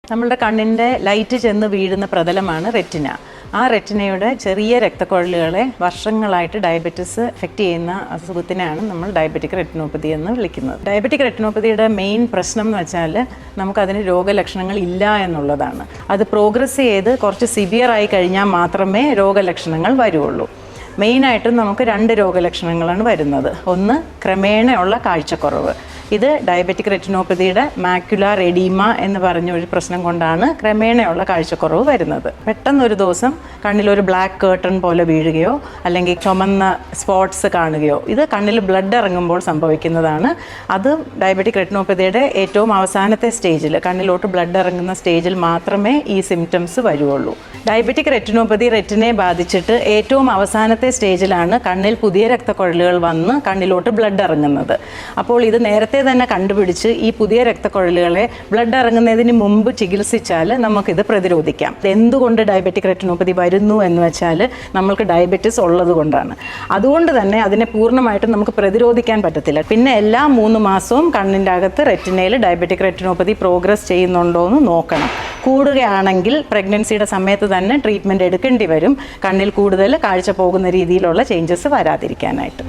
നമ്മളുടെ കണ്ണിൻ്റെ ലൈറ്റ് ചെന്ന് വീഴുന്ന പ്രതലമാണ് റെറ്റിന. ആ റെറ്റിനയുടെ ചെറിയ രക്തക്കുഴലുകളെ വർഷങ്ങളായിട്ട് ഡയബറ്റിസ് എഫക്റ്റ് ചെയ്യുന്ന അസുഖത്തിനാണ് നമ്മൾ ഡയബറ്റിക് റെറ്റിനോപ്പതി എന്ന് വിളിക്കുന്നത്. ഡയബറ്റിക് റെറ്റിനോപ്പതിയുടെ മെയിൻ പ്രശ്നം എന്ന് വെച്ചാൽ നമുക്കതിന് രോഗലക്ഷണങ്ങൾ ഇല്ല എന്നുള്ളതാണ്. അത് പ്രോഗ്രസ് ചെയ്ത് കുറച്ച് സിവിയർ ആയി കഴിഞ്ഞാൽ മാത്രമേ രോഗലക്ഷണങ്ങൾ വരുള്ളൂ. മെയിനായിട്ടും നമുക്ക് 2 രോഗലക്ഷണങ്ങളാണ് വരുന്നത്. ഒന്ന്, ക്രമേണയുള്ള കാഴ്ചക്കുറവ്. ഇത് ഡയബറ്റിക് റെറ്റിനോപ്പതിയുടെ മാക്യുലാർ എഡീമ എന്ന് പറഞ്ഞ ഒരു പ്രശ്നം കൊണ്ടാണ് ക്രമേണയുള്ള കാഴ്ചക്കുറവ് വരുന്നത്. പെട്ടെന്നൊരു ദിവസം കണ്ണിലൊരു ബ്ലാക്ക് കേർട്ടൺ പോലെ വീഴുകയോ അല്ലെങ്കിൽ ചുമന്ന സ്പോട്ട്സ് കാണുകയോ, ഇത് കണ്ണിൽ ബ്ലഡ് ഇറങ്ങുമ്പോൾ സംഭവിക്കുന്നതാണ്. അത് ഡയബറ്റിക് റെറ്റിനോപ്പതിയുടെ ഏറ്റവും അവസാനത്തെ സ്റ്റേജിൽ, കണ്ണിലോട്ട് ബ്ലഡ് ഇറങ്ങുന്ന സ്റ്റേജിൽ മാത്രമേ ഈ സിംറ്റംസ് വരുള്ളൂ. ഡയബറ്റിക് റെറ്റിനോപ്പതി റെറ്റിനെ ബാധിച്ചിട്ട് ഏറ്റവും അവസാനത്തെ സ്റ്റേജിലാണ് കണ്ണിൽ പുതിയ രക്തക്കുഴലുകൾ വന്ന് കണ്ണിലോട്ട് ബ്ലഡ് ഇറങ്ങുന്നത്. അപ്പോൾ ഇത് നേരത്തെ തന്നെ കണ്ടുപിടിച്ച് ഈ പുതിയ രക്തക്കുഴലുകളെ ബ്ലഡ് ഇറങ്ങുന്നതിന് മുമ്പ് ചികിത്സിച്ചാൽ നമുക്കിത് പ്രതിരോധിക്കാം. എന്തുകൊണ്ട് ഡയബറ്റിക് റെറ്റിനോപ്പതി വരുന്നു എന്ന് വെച്ചാൽ നമ്മൾക്ക് ഡയബറ്റിസ് ഉള്ളത് കൊണ്ടാണ്. അതുകൊണ്ട് തന്നെ അതിനെ പൂർണ്ണമായിട്ടും നമുക്ക് പ്രതിരോധിക്കാൻ പറ്റത്തില്ല. പിന്നെ എല്ലാ 3 മാസവും കണ്ണിൻ്റെ അകത്ത് റെറ്റിനയിൽ ഡയബറ്റിക് റെറ്റിനോപ്പതി പ്രോഗ്രസ് ചെയ്യുന്നുണ്ടോ എന്ന് നോക്കണം. കൂടുകയാണെങ്കിൽ പ്രഗ്നൻസിയുടെ സമയത്ത് തന്നെ ട്രീറ്റ്മെൻറ്റ് എടുക്കേണ്ടി വരും, കണ്ണിൽ കൂടുതൽ കാഴ്ച പോകുന്ന രീതിയിലുള്ള ചേഞ്ചസ് വരാതിരിക്കാനായിട്ട്.